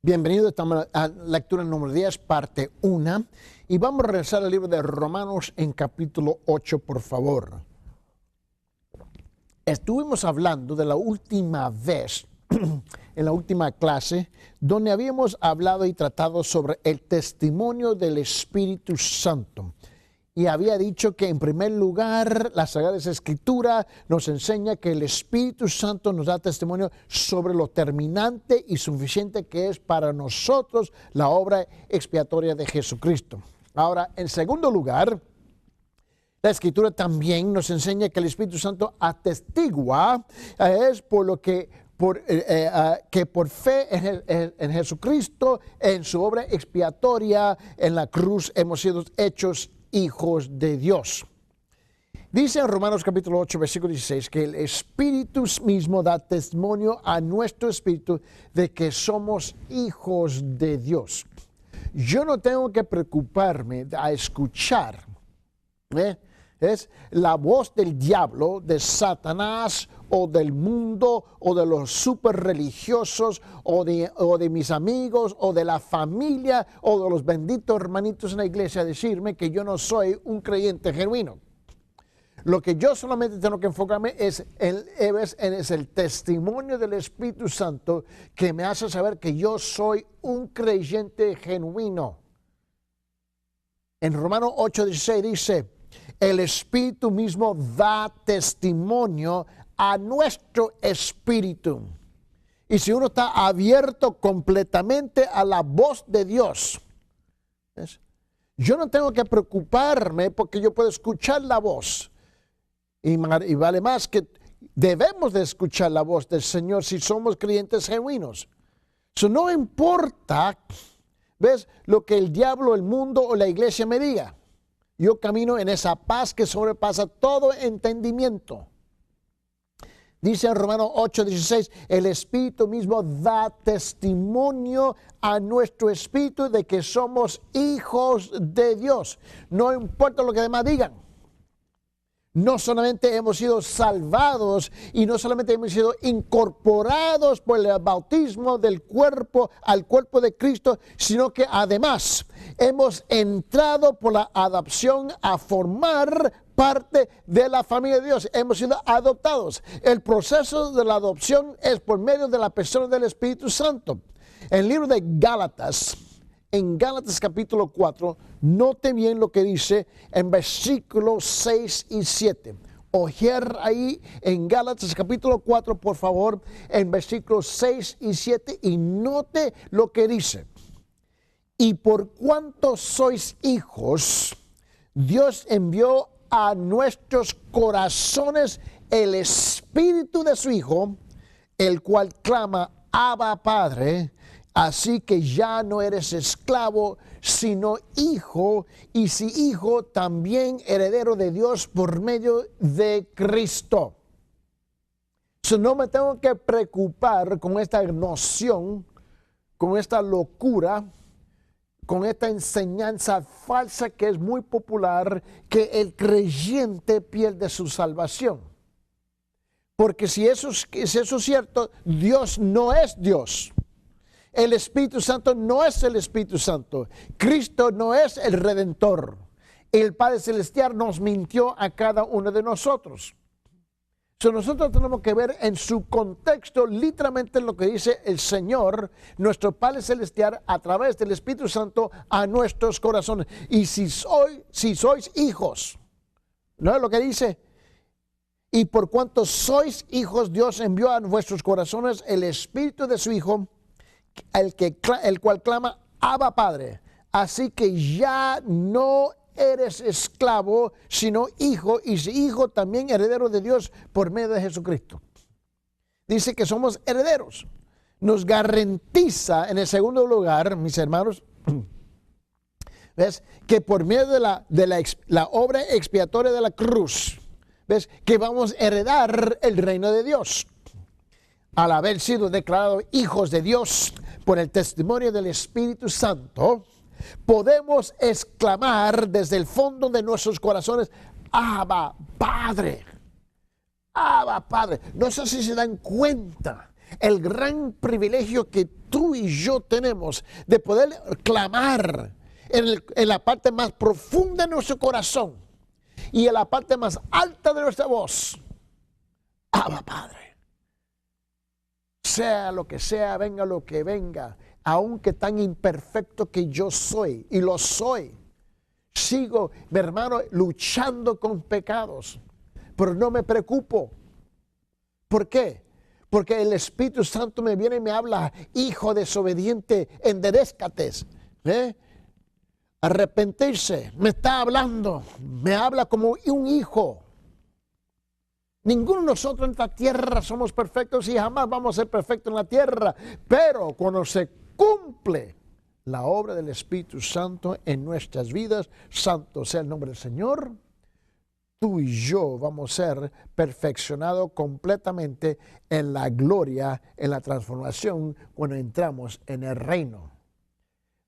Bienvenido, estamos a lectura número 10, parte 1. Y vamos a regresar al libro de Romanos en capítulo 8, por favor. Estuvimos hablando de la última vez, en la última clase, donde habíamos hablado y tratado sobre el testimonio del Espíritu Santo. Y había dicho que en primer lugar la Sagrada Escritura nos enseña que el Espíritu Santo nos da testimonio sobre lo terminante y suficiente que es para nosotros la obra expiatoria de Jesucristo. Ahora, en segundo lugar, la Escritura también nos enseña que el Espíritu Santo atestigua, es por lo que por fe en Jesucristo, en su obra expiatoria, en la cruz, hemos sido hechos hijos de Dios. Dice en Romanos capítulo 8, versículo 16, que el Espíritu mismo da testimonio a nuestro espíritu de que somos hijos de Dios. Yo no tengo que preocuparme a escuchar es la voz del diablo, de Satanás, o del mundo, o de los super religiosos, o de mis amigos, o de la familia, o de los benditos hermanitos en la iglesia, decirme que yo no soy un creyente genuino. Lo que yo solamente tengo que enfocarme es el testimonio del Espíritu Santo que me hace saber que yo soy un creyente genuino. En Romanos 8:16 dice, el Espíritu mismo da testimonio a nuestro espíritu. Y si uno está abierto completamente a la voz de Dios, ¿ves? Yo no tengo que preocuparme porque yo puedo escuchar la voz. Y vale más que debemos de escuchar la voz del Señor si somos creyentes genuinos. Eso no importa, ¿ves? Lo que el diablo, el mundo o la iglesia me diga. Yo camino en esa paz que sobrepasa todo entendimiento. Dice en Romanos 8:16, el Espíritu mismo da testimonio a nuestro espíritu de que somos hijos de Dios. No importa lo que demás digan. No solamente hemos sido salvados y no solamente hemos sido incorporados por el bautismo del cuerpo al cuerpo de Cristo, sino que además hemos entrado por la adopción a formar parte de la familia de Dios. Hemos sido adoptados. El proceso de la adopción es por medio de la persona del Espíritu Santo. En el libro de Gálatas, en Gálatas capítulo 4, note bien lo que dice en versículos 6 y 7. Ojear ahí en Gálatas capítulo 4, por favor, en versículos 6 y 7, y note lo que dice. Y por cuanto sois hijos, Dios envió a nuestros corazones el Espíritu de su Hijo, el cual clama, Abba, Padre. Así que ya no eres esclavo, sino hijo, y si hijo, también heredero de Dios por medio de Cristo. No me tengo que preocupar con esta noción, con esta locura, con esta enseñanza falsa que es muy popular, que el creyente pierde su salvación. Porque si eso es cierto, Dios no es Dios. El Espíritu Santo no es el Espíritu Santo. Cristo no es el Redentor. El Padre Celestial nos mintió a cada uno de nosotros. Nosotros tenemos que ver en su contexto literalmente lo que dice el Señor, nuestro Padre Celestial, a través del Espíritu Santo a nuestros corazones. Y si sois hijos, ¿no es lo que dice? Y por cuanto sois hijos, Dios envió a vuestros corazones el Espíritu de su Hijo, el cual clama, Abba, Padre. Así que ya no eres esclavo, sino hijo, y si hijo, también heredero de Dios por medio de Jesucristo. Dice que somos herederos. Nos garantiza, en el segundo lugar, mis hermanos, ¿ves? Que por medio de la obra expiatoria de la cruz, ¿ves? Que vamos a heredar el reino de Dios. Al haber sido declarados hijos de Dios por el testimonio del Espíritu Santo, podemos exclamar desde el fondo de nuestros corazones, Abba, Padre. Abba, Padre. No sé si se dan cuenta el gran privilegio que tú y yo tenemos de poder clamar en la parte más profunda de nuestro corazón y en la parte más alta de nuestra voz. Abba, Padre. Sea lo que sea, venga lo que venga, aunque tan imperfecto que yo soy, y lo soy, sigo, mi hermano, luchando con pecados, pero no me preocupo. ¿Por qué? Porque el Espíritu Santo me viene y me habla: hijo desobediente, enderézcate, arrepentirse. Me está hablando, me habla como un hijo. Ninguno de nosotros en esta tierra somos perfectos y jamás vamos a ser perfectos en la tierra. Pero cuando se cumple la obra del Espíritu Santo en nuestras vidas, santo sea el nombre del Señor, tú y yo vamos a ser perfeccionados completamente en la gloria, en la transformación, cuando entramos en el reino.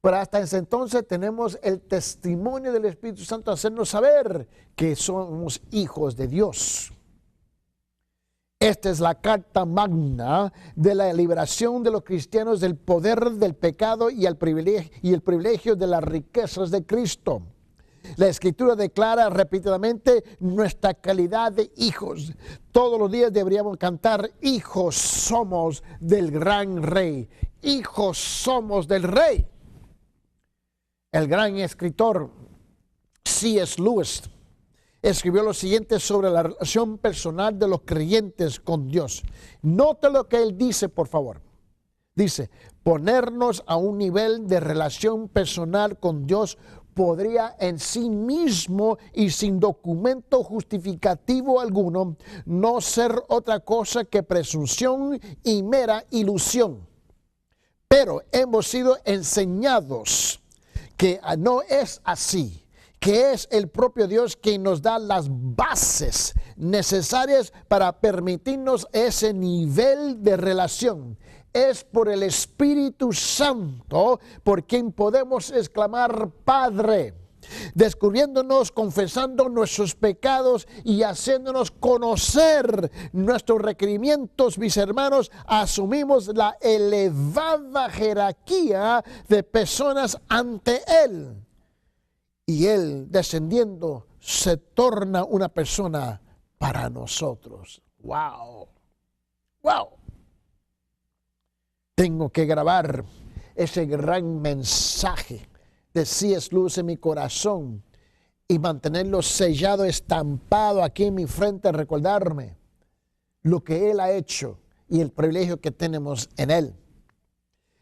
Pero hasta ese entonces tenemos el testimonio del Espíritu Santo hacernos saber que somos hijos de Dios. Esta es la carta magna de la liberación de los cristianos del poder del pecado y el privilegio de las riquezas de Cristo. La Escritura declara repetidamente nuestra calidad de hijos. Todos los días deberíamos cantar: hijos somos del gran Rey. Hijos somos del Rey. El gran escritor C.S. Lewis escribió lo siguiente sobre la relación personal de los creyentes con Dios. Note lo que él dice, por favor. Dice: ponernos a un nivel de relación personal con Dios podría en sí mismo y sin documento justificativo alguno no ser otra cosa que presunción y mera ilusión. Pero hemos sido enseñados que no es así, que es el propio Dios quien nos da las bases necesarias para permitirnos ese nivel de relación. Es por el Espíritu Santo por quien podemos exclamar: Padre, descubriéndonos, confesando nuestros pecados y haciéndonos conocer nuestros requerimientos. Mis hermanos, asumimos la elevada jerarquía de personas ante Él. Y Él, descendiendo, se torna una persona para nosotros. ¡Wow! ¡Wow! Tengo que grabar ese gran mensaje de C.S. Lewis en mi corazón y mantenerlo sellado, estampado aquí en mi frente, recordarme lo que Él ha hecho y el privilegio que tenemos en Él.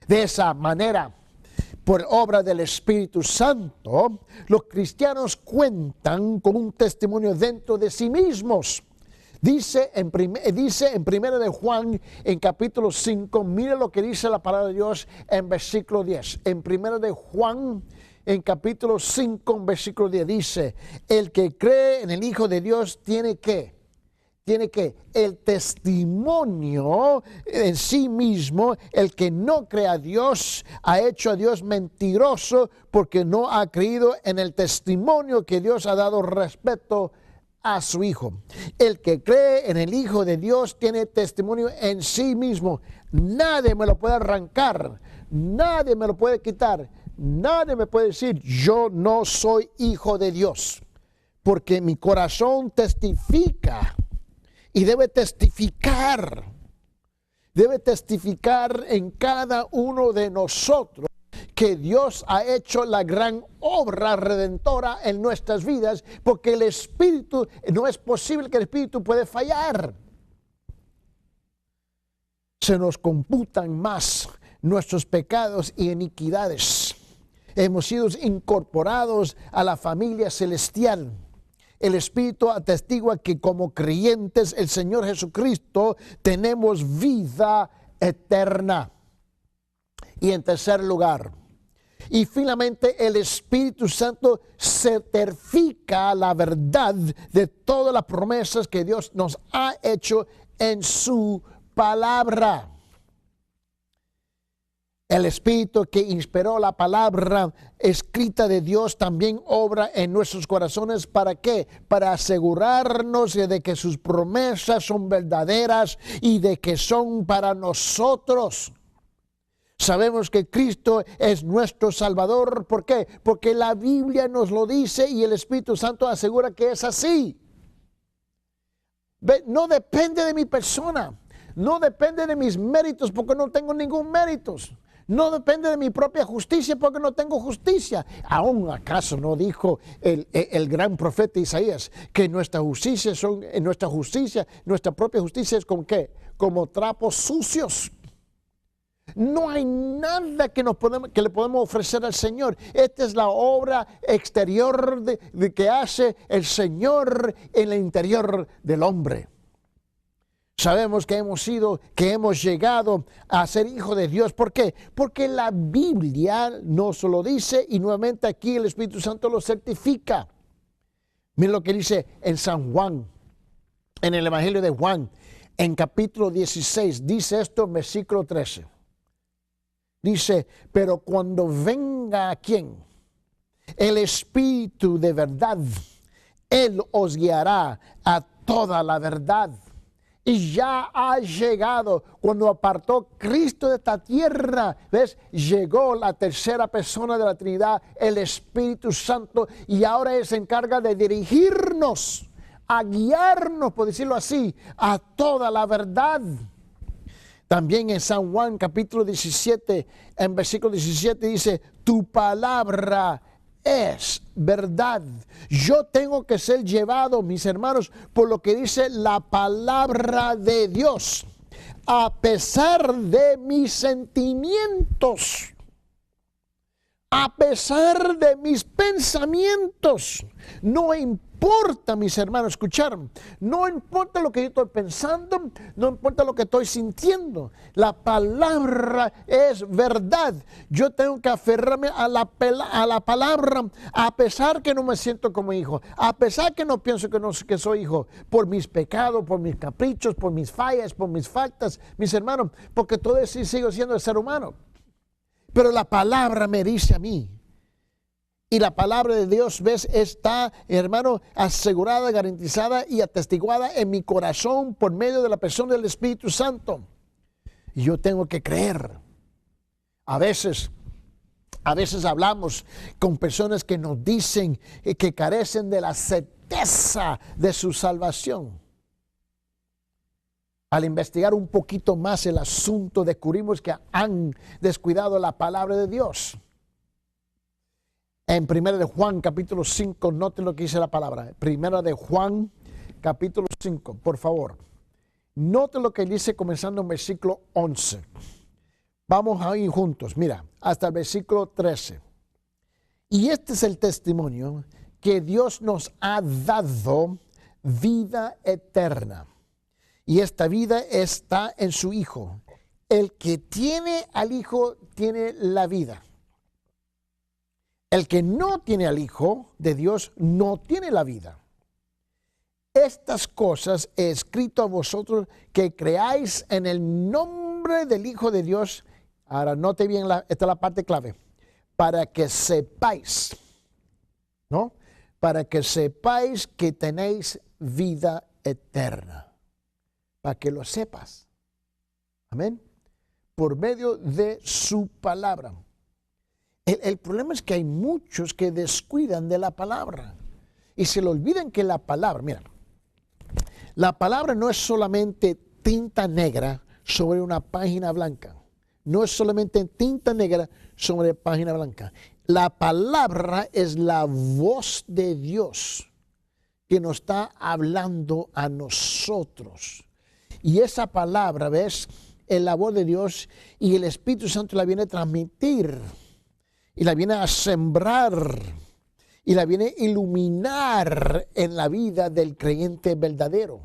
De esa manera, por obra del Espíritu Santo, los cristianos cuentan con un testimonio dentro de sí mismos. Dice en 1 de Juan, en capítulo 5, mire lo que dice la palabra de Dios en versículo 10. En 1 de Juan, en capítulo 5, en versículo 10, dice: el que cree en el Hijo de Dios tiene que el testimonio en sí mismo. El que no cree a Dios ha hecho a Dios mentiroso, porque no ha creído en el testimonio que Dios ha dado respecto a su Hijo. El que cree en el Hijo de Dios tiene testimonio en sí mismo. Nadie me lo puede arrancar, nadie me lo puede quitar, nadie me puede decir: yo no soy hijo de Dios, porque mi corazón testifica. Y debe testificar en cada uno de nosotros que Dios ha hecho la gran obra redentora en nuestras vidas, porque el Espíritu, no es posible que el Espíritu puede fallar. Se nos computan más nuestros pecados y iniquidades. Hemos sido incorporados a la familia celestial. El Espíritu atestigua que como creyentes el Señor Jesucristo tenemos vida eterna. Y en tercer lugar, y finalmente, el Espíritu Santo certifica la verdad de todas las promesas que Dios nos ha hecho en su palabra. El Espíritu que inspiró la palabra escrita de Dios también obra en nuestros corazones. ¿Para qué? Para asegurarnos de que sus promesas son verdaderas y de que son para nosotros. Sabemos que Cristo es nuestro Salvador. ¿Por qué? Porque la Biblia nos lo dice y el Espíritu Santo asegura que es así. No depende de mi persona. No depende de mis méritos porque no tengo ningún mérito. No depende de mi propia justicia porque no tengo justicia. ¿Aún acaso no dijo el gran profeta Isaías que nuestra propia justicia es como ¿qué? Como trapos sucios? No hay nada que le podemos ofrecer al Señor. Esta es la obra exterior de que hace el Señor en el interior del hombre. Sabemos que hemos llegado a ser hijos de Dios. ¿Por qué? Porque la Biblia nos lo dice y nuevamente aquí el Espíritu Santo lo certifica. Miren lo que dice en San Juan, en el Evangelio de Juan, en capítulo 16, dice esto en versículo 13. Dice, pero cuando venga ¿quién? El Espíritu de verdad, Él os guiará a toda la verdad. Y ya ha llegado, cuando apartó Cristo de esta tierra, ¿ves? Llegó la tercera persona de la Trinidad, el Espíritu Santo, y ahora Él se encarga de dirigirnos, a guiarnos, por decirlo así, a toda la verdad. También en San Juan capítulo 17, en versículo 17 dice, tu palabra es verdad. Yo tengo que ser llevado, mis hermanos, por lo que dice la palabra de Dios, a pesar de mis sentimientos, a pesar de mis pensamientos. No importa, mis hermanos, escuchar, no importa lo que yo estoy pensando, no importa lo que estoy sintiendo, la palabra es verdad. Yo tengo que aferrarme a la palabra, a pesar que no me siento como hijo, a pesar que no pienso que soy hijo, por mis pecados, por mis caprichos, por mis fallas, por mis faltas, mis hermanos, porque todo eso sigo siendo el ser humano. Pero la palabra me dice a mí. Y la palabra de Dios, ¿ves? Está, hermano, asegurada, garantizada y atestiguada en mi corazón por medio de la persona del Espíritu Santo. Y yo tengo que creer. A veces hablamos con personas que nos dicen que carecen de la certeza de su salvación. Al investigar un poquito más el asunto, descubrimos que han descuidado la palabra de Dios. En 1 de Juan capítulo 5, noten lo que dice la palabra. 1 de Juan capítulo 5, por favor. Noten lo que dice comenzando en versículo 11. Vamos a ir juntos, mira, hasta el versículo 13. Y este es el testimonio que Dios nos ha dado, vida eterna. Y esta vida está en su Hijo. El que tiene al Hijo tiene la vida. El que no tiene al Hijo de Dios no tiene la vida. Estas cosas he escrito a vosotros que creáis en el nombre del Hijo de Dios. Ahora note bien, esta es la parte clave. Para que sepáis, ¿no? Para que sepáis que tenéis vida eterna. Para que lo sepas. Amén. Por medio de su palabra. El problema es que hay muchos que descuidan de la palabra. Y se le olvidan que la palabra, mira, la palabra no es solamente tinta negra sobre una página blanca. No es solamente tinta negra sobre página blanca. La palabra es la voz de Dios que nos está hablando a nosotros. Y esa palabra, ¿ves? Es la voz de Dios y el Espíritu Santo la viene a transmitir y la viene a sembrar y la viene a iluminar en la vida del creyente verdadero.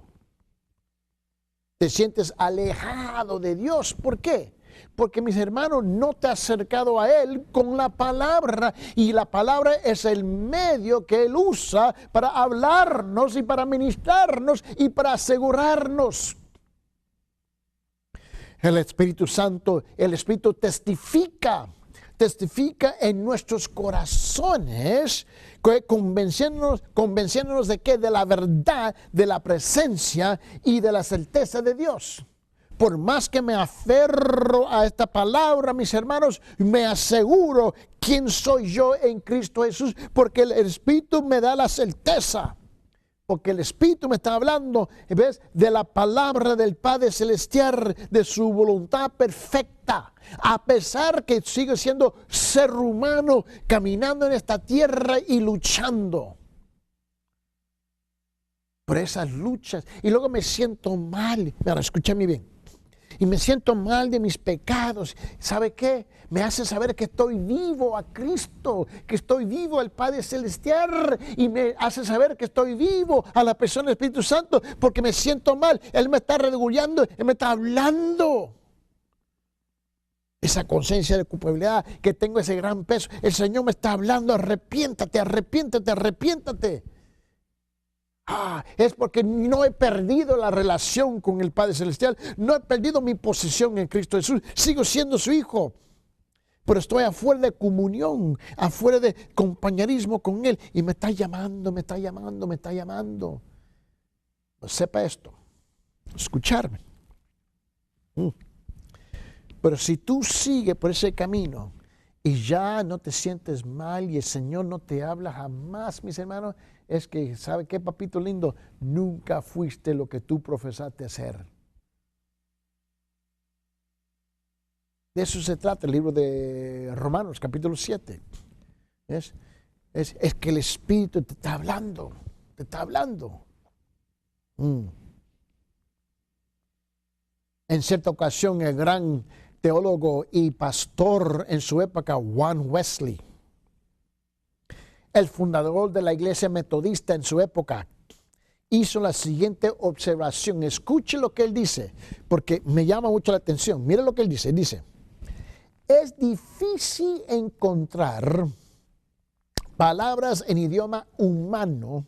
Te sientes alejado de Dios. ¿Por qué? Porque, mis hermanos, no te has acercado a Él con la palabra. Y la palabra es el medio que Él usa para hablarnos y para ministrarnos y para asegurarnos. El Espíritu Santo, el Espíritu testifica en nuestros corazones, convenciéndonos de que de la verdad, de la presencia y de la certeza de Dios. Por más que me aferro a esta palabra, mis hermanos, me aseguro quién soy yo en Cristo Jesús, porque el Espíritu me da la certeza. Porque el Espíritu me está hablando, ¿ves?, de la palabra del Padre Celestial, de su voluntad perfecta. A pesar que sigo siendo ser humano, caminando en esta tierra y luchando por esas luchas. Y luego me siento mal. Mira, escúchame bien. Y me siento mal de mis pecados. ¿Sabe qué? Me hace saber que estoy vivo a Cristo, que estoy vivo al Padre Celestial, y me hace saber que estoy vivo a la persona del Espíritu Santo, porque me siento mal. Él me está redarguyendo, Él me está hablando. Esa conciencia de culpabilidad, que tengo ese gran peso. El Señor me está hablando, arrepiéntate, arrepiéntate, arrepiéntate. Es porque no he perdido la relación con el Padre Celestial, no he perdido mi posición en Cristo Jesús, sigo siendo su hijo, pero estoy afuera de comunión, afuera de compañerismo con Él, y me está llamando, me está llamando, me está llamando. Pues sepa esto, escucharme. Pero si tú sigues por ese camino y ya no te sientes mal y el Señor no te habla jamás, mis hermanos, es que, ¿sabe qué, papito lindo? Nunca fuiste lo que tú profesaste ser. De eso se trata el libro de Romanos, capítulo 7. Es que el Espíritu te está hablando, te está hablando. En cierta ocasión, el gran teólogo y pastor en su época, John Wesley, el fundador de la iglesia metodista en su época, hizo la siguiente observación. Escuche lo que él dice, porque me llama mucho la atención. Mire lo que él dice. Dice, es difícil encontrar palabras en idioma humano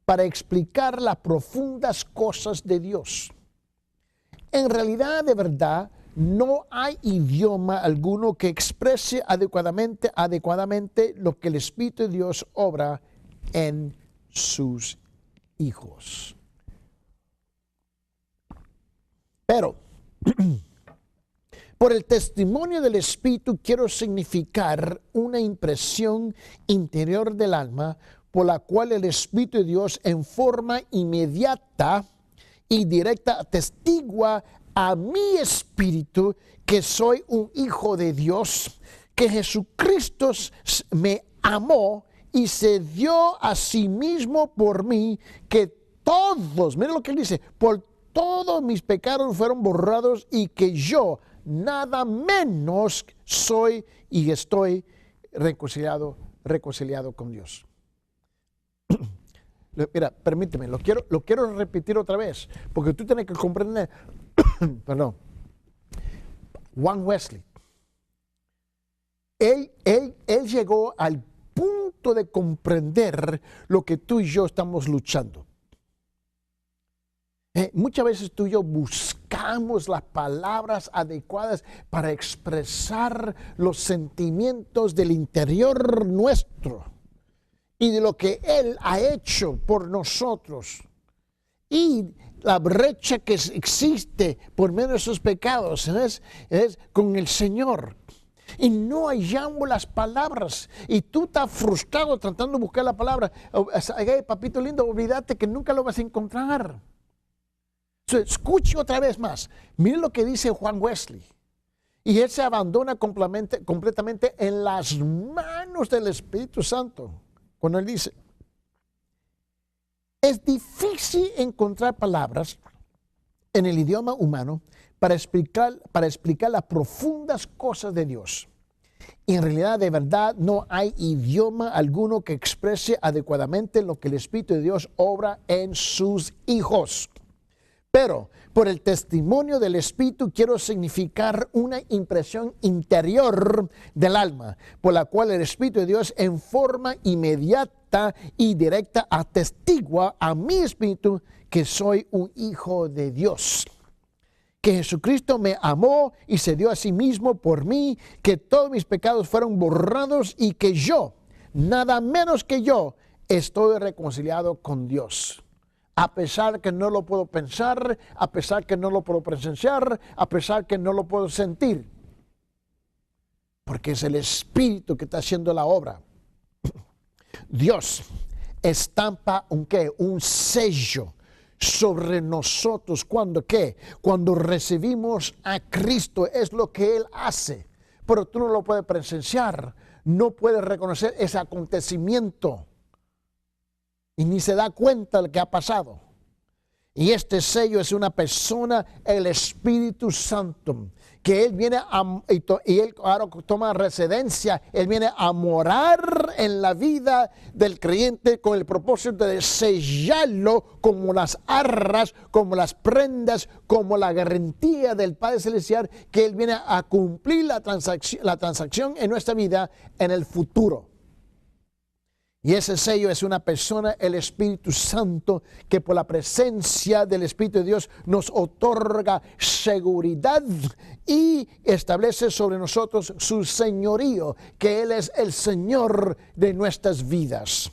para explicar las profundas cosas de Dios. En realidad, de verdad, no hay idioma alguno que exprese adecuadamente lo que el Espíritu de Dios obra en sus hijos. Pero, por el testimonio del Espíritu quiero significar una impresión interior del alma por la cual el Espíritu de Dios en forma inmediata y directa atestigua a mi espíritu que soy un hijo de Dios, que Jesucristo me amó y se dio a sí mismo por mí, que todos, mire lo que él dice, por todos mis pecados fueron borrados y que yo nada menos soy y estoy reconciliado con Dios. Mira, permíteme, lo quiero repetir otra vez, porque tú tienes que comprender. Perdón. John Wesley, él llegó al punto de comprender lo que tú y yo estamos luchando. Muchas veces tú y yo buscamos las palabras adecuadas para expresar los sentimientos del interior nuestro y de lo que Él ha hecho por nosotros. Y la brecha que existe por medio de esos pecados es con el Señor. Y no hallamos las palabras. Y tú estás frustrado tratando de buscar la palabra. Papito lindo, olvídate que nunca lo vas a encontrar. Escuche otra vez más. Mire lo que dice John Wesley. Y él se abandona completamente en las manos del Espíritu Santo. Cuando él dice, es difícil encontrar palabras en el idioma humano para explicar las profundas cosas de Dios. Y en realidad, de verdad, no hay idioma alguno que exprese adecuadamente lo que el Espíritu de Dios obra en sus hijos. Pero por el testimonio del Espíritu quiero significar una impresión interior del alma, por la cual el Espíritu de Dios en forma inmediata y directa atestigua a mi espíritu que soy un hijo de Dios, que Jesucristo me amó y se dio a sí mismo por mí, que todos mis pecados fueron borrados y que yo, nada menos que yo, estoy reconciliado con Dios. A pesar que no lo puedo pensar, a pesar que no lo puedo presenciar, a pesar que no lo puedo sentir. Porque es el Espíritu que está haciendo la obra. Dios estampa un sello sobre nosotros. ¿Cuándo qué? Cuando recibimos a Cristo, es lo que Él hace. Pero tú no lo puedes presenciar, no puedes reconocer ese acontecimiento. Y ni se da cuenta de lo que ha pasado. Y este sello es una persona, el Espíritu Santo, que Él viene y Él ahora toma residencia, Él viene a morar en la vida del creyente con el propósito de sellarlo como las arras, como las prendas, como la garantía del Padre Celestial, que Él viene a cumplir la transacción en nuestra vida en el futuro. Y ese sello es una persona, el Espíritu Santo, que por la presencia del Espíritu de Dios nos otorga seguridad y establece sobre nosotros su señorío, que Él es el Señor de nuestras vidas.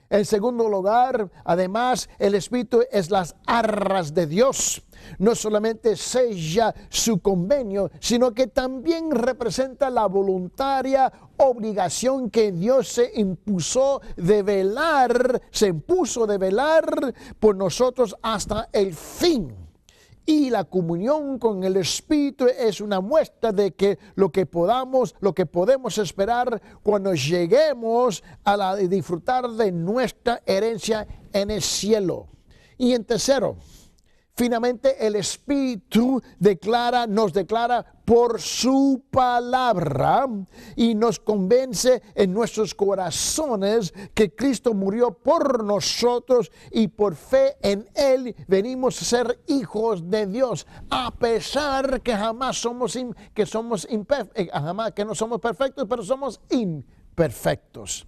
En segundo lugar, además, el Espíritu es las arras de Dios. No solamente sella su convenio, sino que también representa la voluntaria obligación que Dios se impuso de velar por nosotros hasta el fin. Y la comunión con el Espíritu es una muestra de que lo que podemos esperar cuando lleguemos a disfrutar de nuestra herencia en el cielo. Y en tercero, finalmente el Espíritu nos declara por su palabra y nos convence en nuestros corazones que Cristo murió por nosotros y por fe en Él venimos a ser hijos de Dios, a pesar que que no somos perfectos, pero somos imperfectos.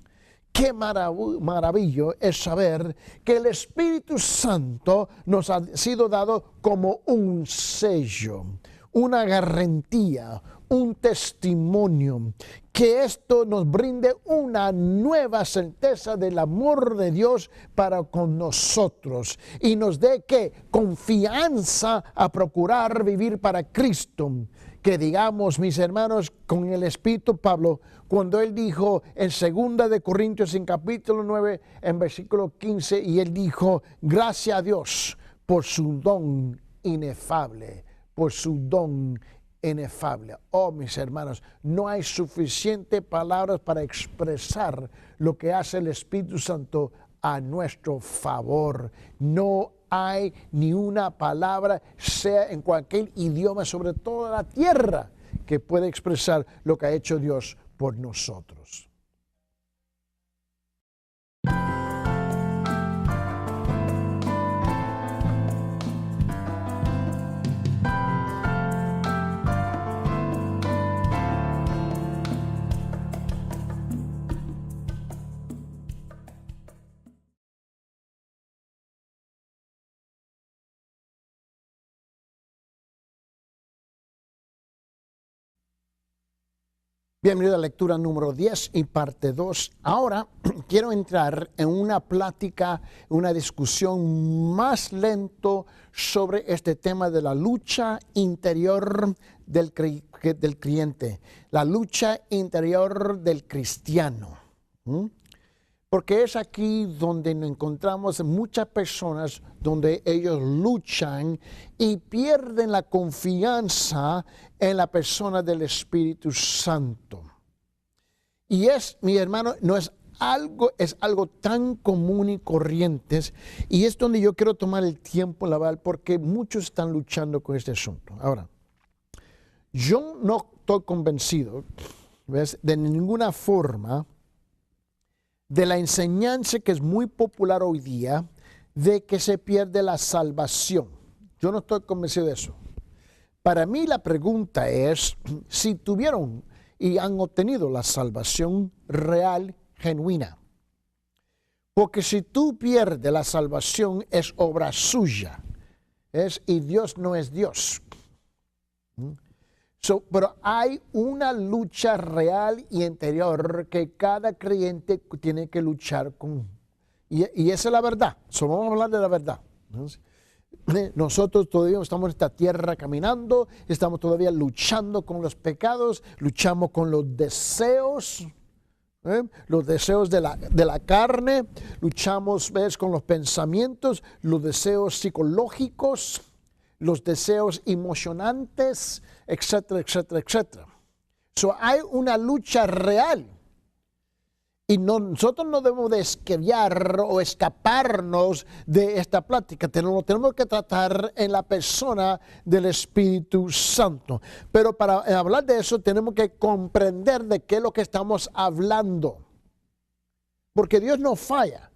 Qué maravilloso es saber que el Espíritu Santo nos ha sido dado como un sello, una garantía, un testimonio, que esto nos brinde una nueva certeza del amor de Dios para con nosotros y nos dé confianza a procurar vivir para Cristo. Que digamos, mis hermanos, con el Espíritu Pablo, cuando él dijo en 2 Corintios en capítulo 9, en versículo 15, y él dijo, gracias a Dios por su don inefable, por su don inefable. Oh, mis hermanos, no hay suficientes palabras para expresar lo que hace el Espíritu Santo a nuestro favor. No hay ni una palabra, sea en cualquier idioma, sobre toda la tierra, que pueda expresar lo que ha hecho Dios por nosotros. Bienvenido a la lectura número 10 y parte 2. Ahora quiero entrar en una plática, una discusión más lento sobre este tema de la lucha interior del creyente, la lucha interior del cristiano. Porque es aquí donde nos encontramos muchas personas donde ellos luchan y pierden la confianza en la persona del Espíritu Santo. Y mi hermano, es algo tan común y corriente, y es donde yo quiero tomar el tiempo, la verdad, porque muchos están luchando con este asunto. Ahora, yo no estoy convencido, ¿ves?, de ninguna forma de la enseñanza que es muy popular hoy día de que se pierde la salvación. Yo no estoy convencido de eso. Para mí la pregunta es si tuvieron y han obtenido la salvación real, genuina. Porque si tú pierdes la salvación es obra suya. Y Dios no es Dios. Pero hay una lucha real y interior que cada creyente tiene que luchar con. Y esa es la verdad. Vamos a hablar de la verdad. Nosotros todavía estamos en esta tierra caminando, estamos todavía luchando con los pecados, luchamos con los deseos. Los deseos de la carne, luchamos con los pensamientos, los deseos psicológicos, los deseos emocionantes, etcétera, etcétera, etcétera. Hay una lucha real y nosotros no debemos de esquivar o escaparnos de esta plática. Tenemos que tratar en la persona del Espíritu Santo. Pero para hablar de eso tenemos que comprender de qué es lo que estamos hablando. Porque Dios no falla.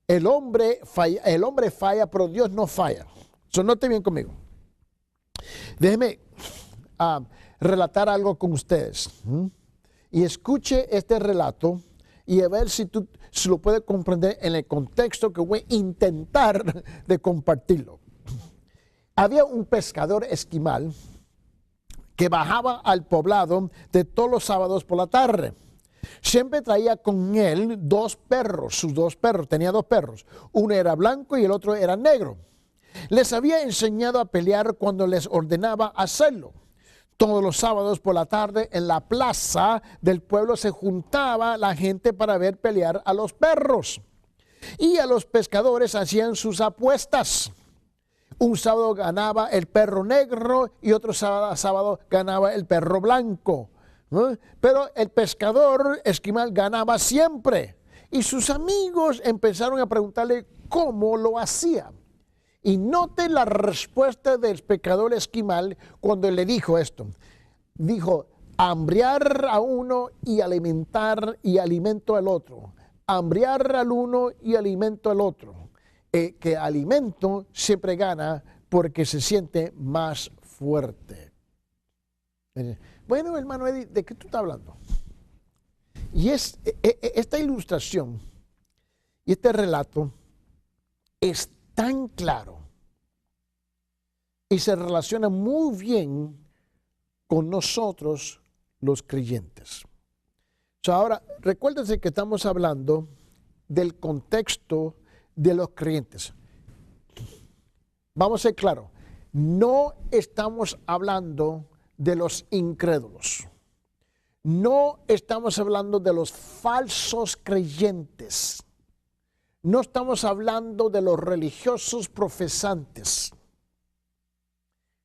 El hombre falla, pero Dios no falla. Note bien conmigo. Déjeme relatar algo con ustedes. Y escuche este relato y a ver si lo puedes comprender en el contexto que voy a intentar de compartirlo. Había un pescador esquimal que bajaba al poblado de todos los sábados por la tarde. Siempre traía con él sus dos perros, tenía dos perros. Uno era blanco y el otro era negro. Les había enseñado a pelear cuando les ordenaba hacerlo. Todos los sábados por la tarde en la plaza del pueblo se juntaba la gente para ver pelear a los perros. Y a los pescadores hacían sus apuestas. Un sábado ganaba el perro negro y otro sábado ganaba el perro blanco. Pero el pescador esquimal ganaba siempre. Y sus amigos empezaron a preguntarle cómo lo hacía. Y note la respuesta del pescador esquimal cuando le dijo esto. Dijo, hambriar a uno y alimento al otro. Hambriar al uno y alimento al otro. Que alimento siempre gana porque se siente más fuerte. Bueno, hermano Eddie, ¿de qué tú estás hablando? Y esta ilustración y este relato es tan claro y se relaciona muy bien con nosotros los creyentes. Ahora, recuérdense que estamos hablando del contexto de los creyentes. Vamos a ser claros, no estamos hablando de los incrédulos. No estamos hablando de los falsos creyentes. No estamos hablando de los religiosos profesantes.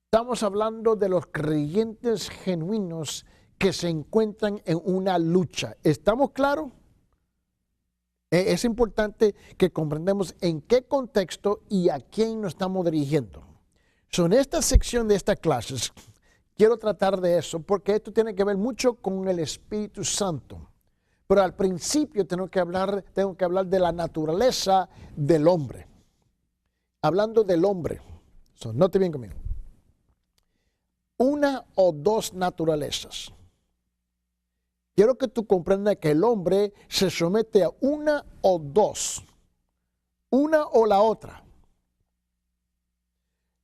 Estamos hablando de los creyentes genuinos que se encuentran en una lucha. ¿Estamos claros? Es importante que comprendamos en qué contexto y a quién nos estamos dirigiendo. En esta sección de estas clases quiero tratar de eso porque esto tiene que ver mucho con el Espíritu Santo. Pero al principio tengo que hablar de la naturaleza del hombre. Hablando del hombre. Note bien conmigo. Una o dos naturalezas. Quiero que tú comprendas que el hombre se somete a una o dos. Una o la otra.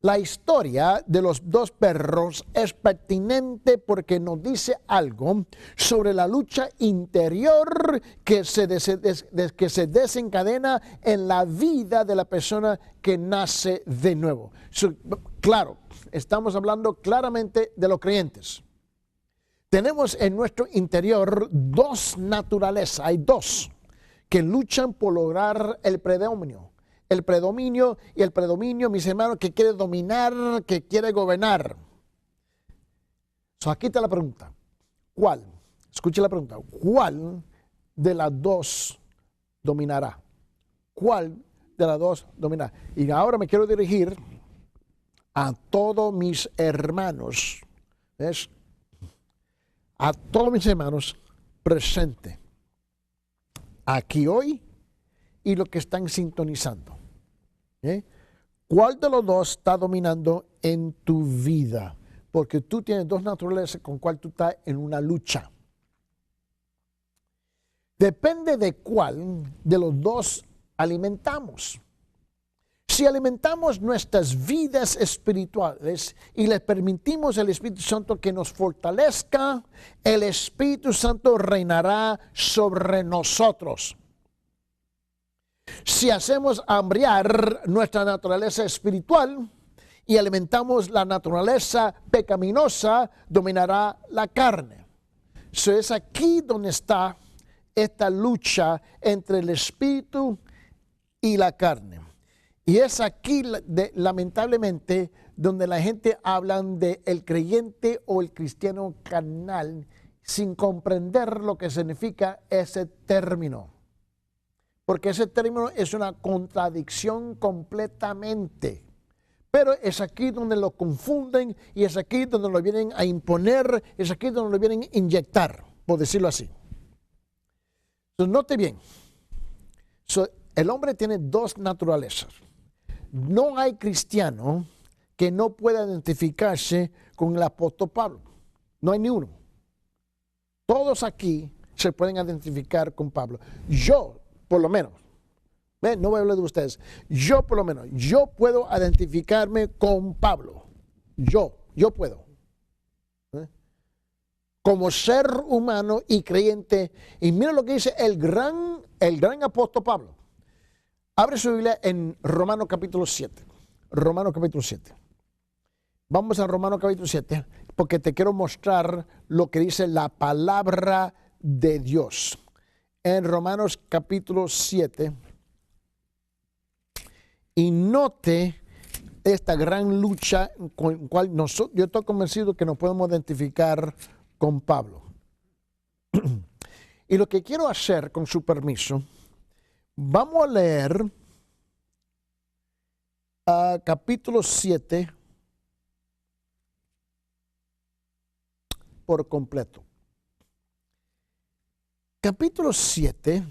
La historia de los dos perros es pertinente porque nos dice algo sobre la lucha interior que se desencadena en la vida de la persona que nace de nuevo. Claro, estamos hablando claramente de los creyentes. Tenemos en nuestro interior dos naturalezas, hay dos que luchan por lograr el predominio. El predominio, mis hermanos, que quiere dominar, que quiere gobernar. Aquí está la pregunta. ¿Cuál? Escuche la pregunta. ¿Cuál de las dos dominará? ¿Cuál de las dos dominará? Y ahora me quiero dirigir a todos mis hermanos. ¿Ves? A todos mis hermanos presentes. Aquí hoy y los que están sintonizando. ¿Cuál de los dos está dominando en tu vida? Porque tú tienes dos naturalezas con cuál tú estás en una lucha. Depende de cuál de los dos alimentamos. Si alimentamos nuestras vidas espirituales y le permitimos al Espíritu Santo que nos fortalezca, el Espíritu Santo reinará sobre nosotros. Si hacemos hambriar nuestra naturaleza espiritual y alimentamos la naturaleza pecaminosa, dominará la carne. Es aquí donde está esta lucha entre el Espíritu y la carne. Y es aquí, lamentablemente, donde la gente habla de el creyente o el cristiano carnal sin comprender lo que significa ese término. Porque ese término es una contradicción completamente. Pero es aquí donde lo confunden y es aquí donde lo vienen a imponer, es aquí donde lo vienen a inyectar, por decirlo así. Entonces, note bien, el hombre tiene dos naturalezas. No hay cristiano que no pueda identificarse con el apóstol Pablo. No hay ni uno. Todos aquí se pueden identificar con Pablo. Yo, por lo menos, no voy a hablar de ustedes, yo por lo menos, yo puedo identificarme con Pablo. Yo puedo. Como ser humano y creyente. Y mira lo que dice el gran apóstol Pablo. Abre su Biblia en Romanos capítulo 7. Romanos capítulo 7. Vamos a Romanos capítulo 7 porque te quiero mostrar lo que dice la palabra de Dios. En Romanos capítulo 7. Y note esta gran lucha con la cual yo estoy convencido que nos podemos identificar con Pablo. Y lo que quiero hacer, con su permiso, vamos a leer capítulo 7 por completo. Capítulo 7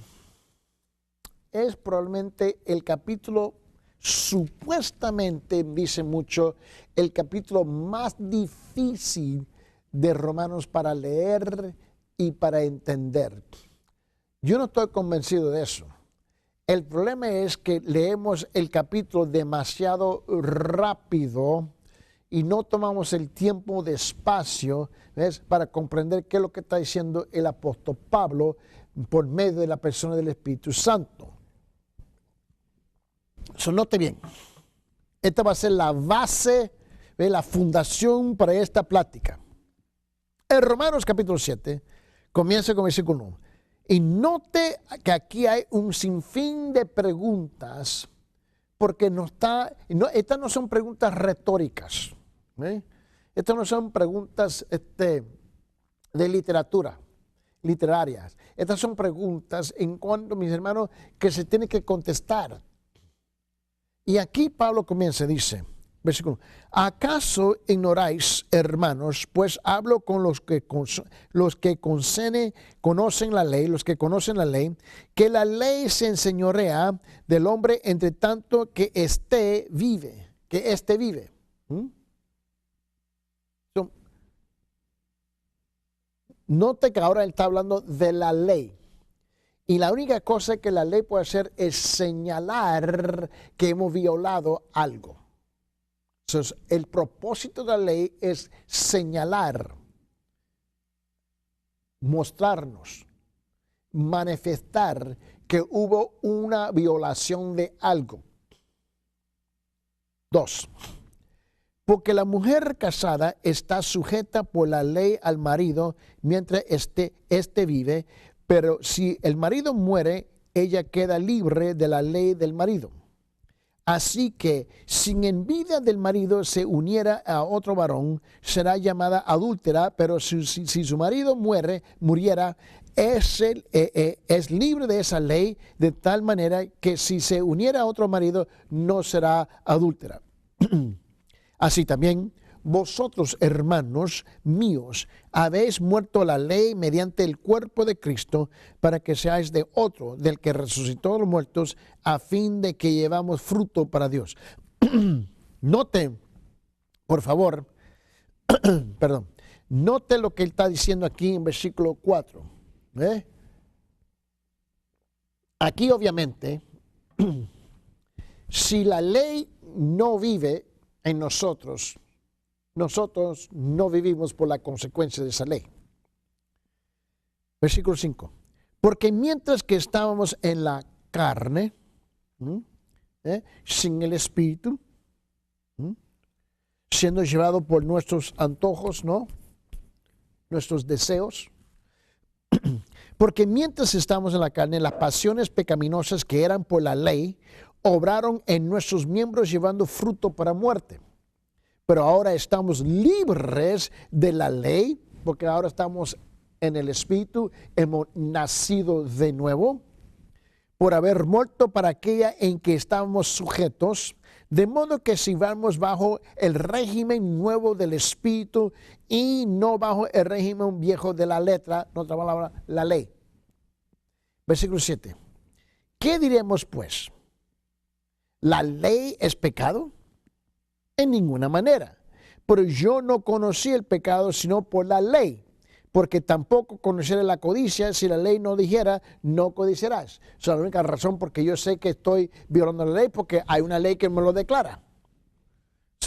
es probablemente el capítulo, supuestamente, dice mucho, el capítulo más difícil de Romanos para leer y para entender. Yo no estoy convencido de eso. El problema es que leemos el capítulo demasiado rápido y no tomamos el tiempo despacio, ¿ves?, para comprender qué es lo que está diciendo el apóstol Pablo por medio de la persona del Espíritu Santo. Note bien, esta va a ser la base, la fundación para esta plática. En Romanos capítulo 7, comienza con versículo 1. Y note que aquí hay un sinfín de preguntas, porque estas no son preguntas retóricas. Estas no son preguntas de literarias. Estas son preguntas, en cuanto, mis hermanos, que se tienen que contestar. Y aquí Pablo comienza, dice, versículo: ¿acaso ignoráis, hermanos, pues hablo con los que conocen la ley, que la ley se enseñorea del hombre entre tanto que éste vive? Note que ahora él está hablando de la ley. Y la única cosa que la ley puede hacer es señalar que hemos violado algo. Entonces, el propósito de la ley es señalar, mostrarnos, manifestar que hubo una violación de algo. 2. Porque la mujer casada está sujeta por la ley al marido mientras éste vive, pero si el marido muere, ella queda libre de la ley del marido. Así que si en vida del marido se uniera a otro varón, será llamada adúltera, pero si su marido muriera, es libre de esa ley, de tal manera que si se uniera a otro marido, no será adúltera. Así también, vosotros, hermanos míos, habéis muerto a la ley mediante el cuerpo de Cristo, para que seáis de otro, del que resucitó a los muertos, a fin de que llevamos fruto para Dios. Note, por favor, perdón, note lo que él está diciendo aquí en versículo 4. Aquí obviamente si la ley no vive en nosotros, nosotros no vivimos por la consecuencia de esa ley. Versículo 5. Porque mientras que estábamos en la carne, sin el Espíritu, siendo llevado por nuestros antojos, ¿no? Nuestros deseos. Porque mientras estamos en la carne, las pasiones pecaminosas que eran por la ley, obraron en nuestros miembros llevando fruto para muerte. Pero ahora estamos libres de la ley, porque ahora estamos en el Espíritu, hemos nacido de nuevo, por haber muerto para aquella en que estábamos sujetos, de modo que si vamos bajo el régimen nuevo del Espíritu y no bajo el régimen viejo de la letra, en otra palabra, la ley. Versículo 7. ¿Qué diremos pues? ¿La ley es pecado? En ninguna manera. Pero yo no conocí el pecado sino por la ley, porque tampoco conoceré la codicia si la ley no dijera, no codiciarás. Esa es la única razón porque yo sé que estoy violando la ley, porque hay una ley que me lo declara.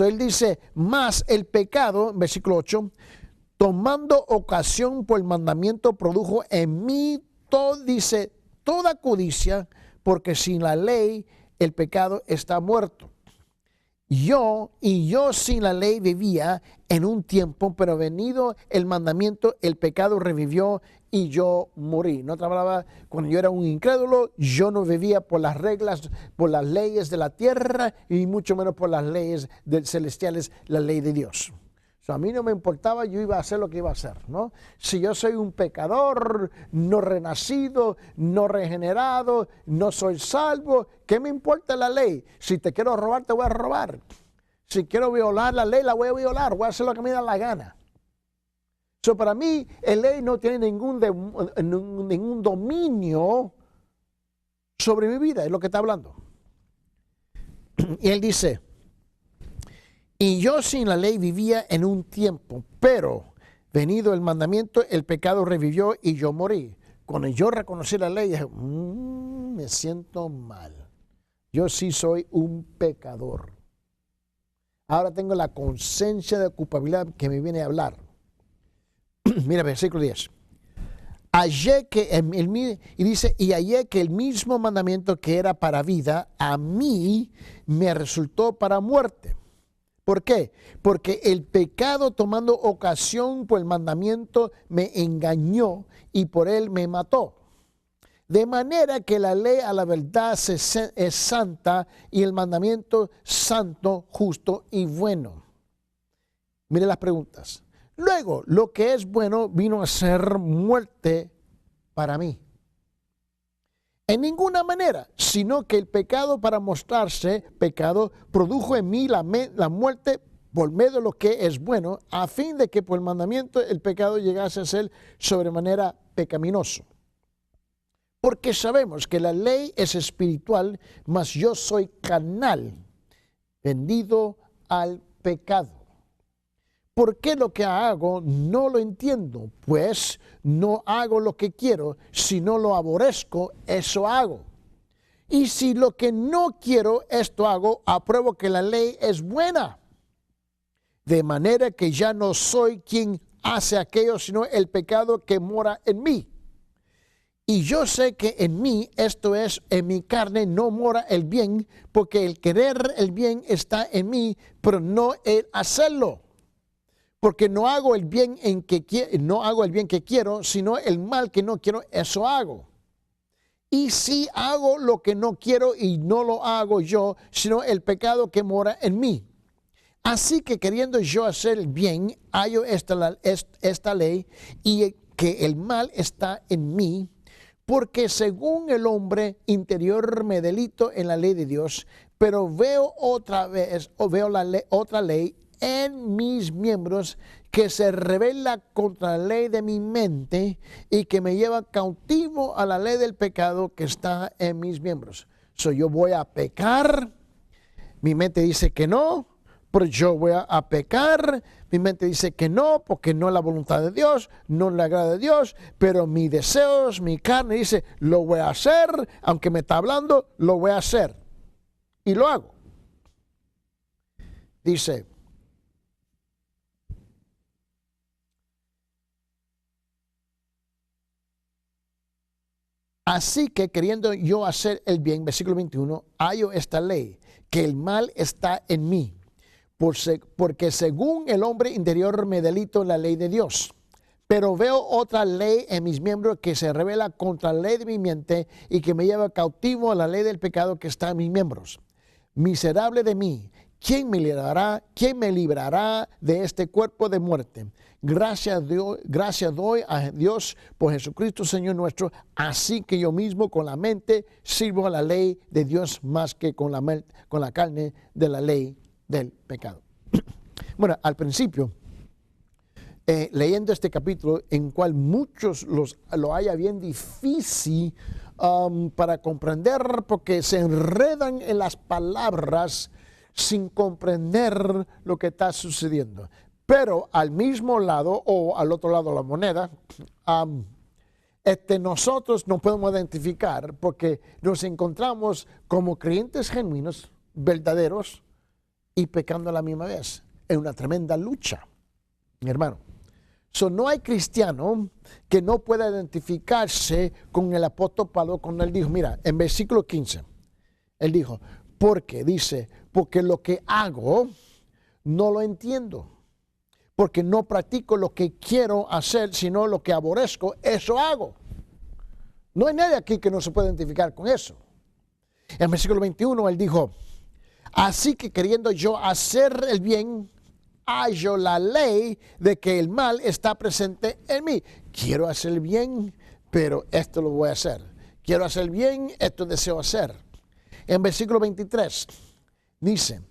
Él dice, más el pecado, versículo 8, tomando ocasión por el mandamiento, produjo en mí, dice, toda codicia, porque sin la ley el pecado está muerto. Yo sin la ley vivía en un tiempo, pero venido el mandamiento, el pecado revivió y yo morí. En otra palabra, cuando yo era un incrédulo, yo no vivía por las reglas, por las leyes de la tierra y mucho menos por las leyes celestiales, la ley de Dios. A mí no me importaba, yo iba a hacer lo que iba a hacer, ¿no? Si yo soy un pecador, no renacido, no regenerado, no soy salvo, ¿qué me importa la ley? Si te quiero robar, te voy a robar. Si quiero violar la ley, la voy a violar, voy a hacer lo que me da la gana. Para mí, la ley no tiene ningún dominio sobre mi vida, es lo que está hablando. Y él dice, y yo sin la ley vivía en un tiempo, pero venido el mandamiento, el pecado revivió y yo morí. Cuando yo reconocí la ley, dije, me siento mal. Yo sí soy un pecador. Ahora tengo la conciencia de culpabilidad que me viene a hablar. Mira, versículo 10. Hallé que hallé que el mismo mandamiento que era para vida, a mí me resultó para muerte. ¿Por qué? Porque el pecado, tomando ocasión por el mandamiento, me engañó y por él me mató. De manera que la ley a la verdad es santa y el mandamiento santo, justo y bueno. Mire las preguntas. Luego, lo que es bueno vino a ser muerte para mí. En ninguna manera, sino que el pecado, para mostrarse pecado, produjo en mí la muerte por medio de lo que es bueno, a fin de que por el mandamiento el pecado llegase a ser sobremanera pecaminoso. Porque sabemos que la ley es espiritual, mas yo soy carnal, vendido al pecado. ¿Por qué lo que hago no lo entiendo? Pues no hago lo que quiero, sino lo aborrezco, eso hago. Y si lo que no quiero, esto hago, apruebo que la ley es buena. De manera que ya no soy quien hace aquello, sino el pecado que mora en mí. Y yo sé que en mí, esto es, en mi carne, no mora el bien, porque el querer el bien está en mí, pero no el hacerlo. Porque no hago el bien que quiero, sino el mal que no quiero, eso hago. Y si hago lo que no quiero y no lo hago yo, sino el pecado que mora en mí. Así que queriendo yo hacer el bien, hallo esta ley y que el mal está en mí, porque según el hombre interior me delito en la ley de Dios, pero veo otra ley en mis miembros que se rebela contra la ley de mi mente y que me lleva cautivo a la ley del pecado que está en mis miembros. Yo voy a pecar, mi mente dice que no, pero yo voy a pecar, mi mente dice que no, porque no es la voluntad de Dios, no le agrada a Dios, pero mis deseos, mi carne dice, lo voy a hacer, aunque me está hablando, lo voy a hacer. y lo hago. Dice, así que queriendo yo hacer el bien, versículo 21, hallo esta ley, que el mal está en mí, porque según el hombre interior me delito en la ley de Dios. Pero veo otra ley en mis miembros que se revela contra la ley de mi mente y que me lleva cautivo a la ley del pecado que está en mis miembros. Miserable de mí, ¿quién me librará de este cuerpo de muerte? Gracias doy a Dios por Jesucristo Señor nuestro, así que yo mismo con la mente sirvo a la ley de Dios más que con la carne de la ley del pecado. Bueno, al principio, leyendo este capítulo, en cual muchos lo haya bien difícil para comprender, porque se enredan en las palabras sin comprender lo que está sucediendo. Pero al mismo lado o al otro lado de la moneda, nosotros nos podemos identificar porque nos encontramos como creyentes genuinos, verdaderos y pecando a la misma vez. Es una tremenda lucha, mi hermano. No hay cristiano que no pueda identificarse con el apóstol Pablo cuando él dijo, mira, en versículo 15, él dijo, porque lo que hago no lo entiendo, porque no practico lo que quiero hacer, sino lo que aborrezco, eso hago. No hay nadie aquí que no se pueda identificar con eso. En versículo 21 él dijo, así que queriendo yo hacer el bien, hallo la ley de que el mal está presente en mí. Quiero hacer el bien, pero esto lo voy a hacer. Quiero hacer el bien, esto deseo hacer. En versículo 23 dice,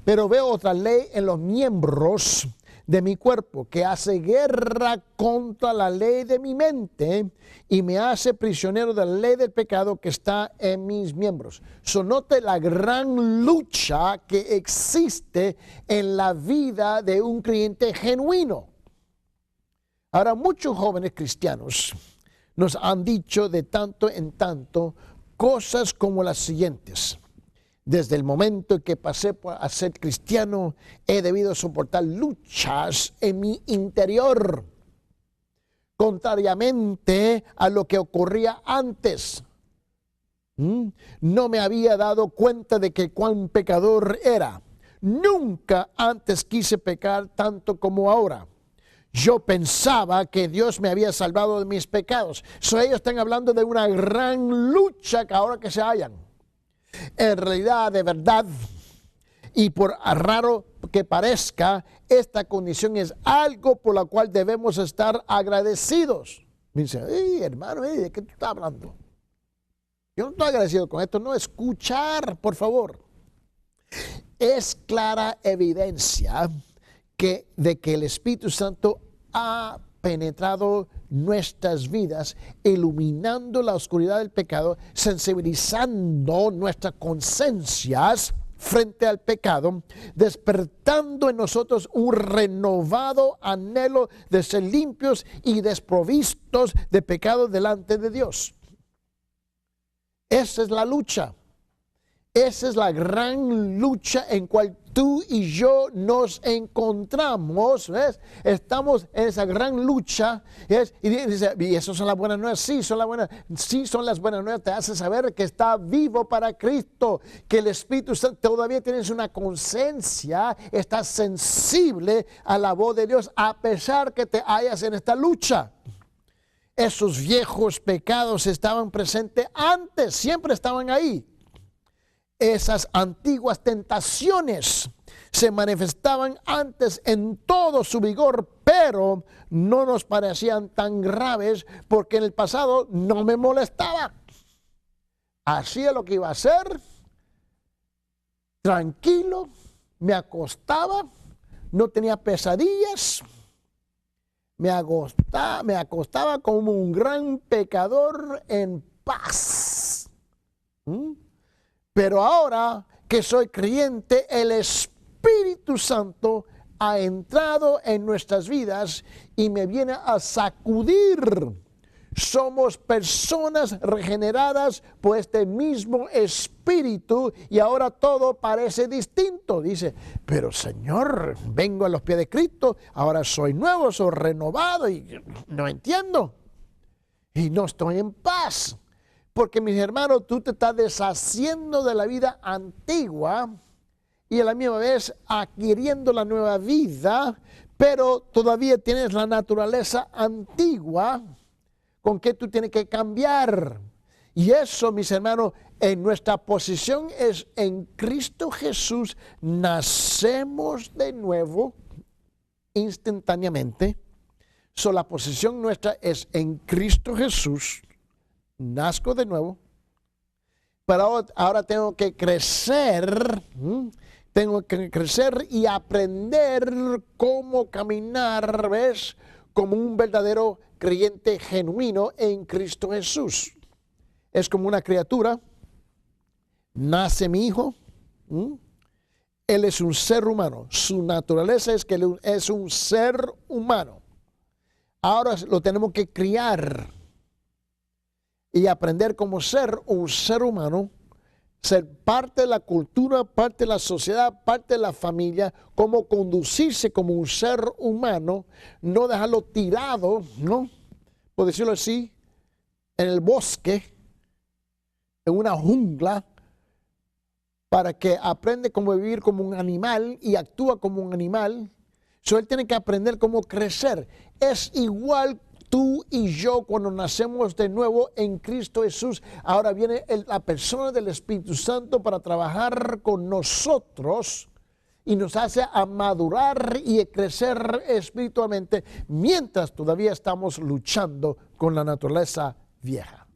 pero veo otra ley en los miembros de mi cuerpo que hace guerra contra la ley de mi mente y me hace prisionero de la ley del pecado que está en mis miembros. Note la gran lucha que existe en la vida de un creyente genuino. Ahora, muchos jóvenes cristianos nos han dicho de tanto en tanto cosas como las siguientes. Desde el momento en que pasé a ser cristiano, he debido soportar luchas en mi interior, contrariamente a lo que ocurría antes. No me había dado cuenta de que cuán pecador era. Nunca antes quise pecar tanto como ahora. Yo pensaba que Dios me había salvado de mis pecados. Ellos están hablando de una gran lucha que ahora que se hallan. En realidad, de verdad, y por raro que parezca, esta condición es algo por la cual debemos estar agradecidos. Me dice, hermano, ¿de qué tú estás hablando? Yo no estoy agradecido con esto. No, escuchar, por favor. Es clara evidencia de que el Espíritu Santo ha penetrado nuestras vidas, iluminando la oscuridad del pecado, sensibilizando nuestras conciencias frente al pecado, despertando en nosotros un renovado anhelo de ser limpios y desprovistos de pecado delante de Dios. Esa es la lucha. Esa es la gran lucha en cual tú y yo nos encontramos, ¿ves? Estamos en esa gran lucha, ¿ves? Y dice, ¿y eso son las buenas nuevas? Sí, son las buenas. Sí, son las buenas nuevas. Te hace saber que está vivo para Cristo, que el Espíritu Santo todavía tienes una conciencia, estás sensible a la voz de Dios a pesar que te hallas en esta lucha. Esos viejos pecados estaban presentes antes, siempre estaban ahí. Esas antiguas tentaciones se manifestaban antes en todo su vigor, pero no nos parecían tan graves porque en el pasado no me molestaba. Hacía lo que iba a hacer, tranquilo, me acostaba, no tenía pesadillas, me acostaba como un gran pecador en paz. Pero ahora que soy creyente, el Espíritu Santo ha entrado en nuestras vidas y me viene a sacudir Somos personas regeneradas por este mismo Espíritu y ahora todo parece distinto. Dice, pero Señor, vengo a los pies de Cristo, ahora soy nuevo, soy renovado y no entiendo. Y no estoy en paz. Porque mis hermanos, tú te estás deshaciendo de la vida antigua y a la misma vez adquiriendo la nueva vida, pero todavía tienes la naturaleza antigua con que tú tienes que cambiar. Y eso, mis hermanos, en nuestra posición es en Cristo Jesús, nacemos de nuevo instantáneamente. La posición nuestra es en Cristo Jesús, nazco de nuevo, pero ahora tengo que crecer. Tengo que crecer y aprender cómo caminar, ¿ves? Como un verdadero creyente genuino en Cristo Jesús. Es como una criatura, nace mi hijo, él es un ser humano, su naturaleza es que él es un ser humano. Ahora lo tenemos que criar y aprender cómo ser un ser humano, ser parte de la cultura, parte de la sociedad, parte de la familia, cómo conducirse como un ser humano, no dejarlo tirado, ¿no? Por decirlo así, en el bosque, en una jungla, para que aprenda cómo vivir como un animal y actúa como un animal. Él tiene que aprender cómo crecer. Es igual tú y yo cuando nacemos de nuevo en Cristo Jesús. Ahora viene la persona del Espíritu Santo para trabajar con nosotros y nos hace a madurar y a crecer espiritualmente mientras todavía estamos luchando con la naturaleza vieja.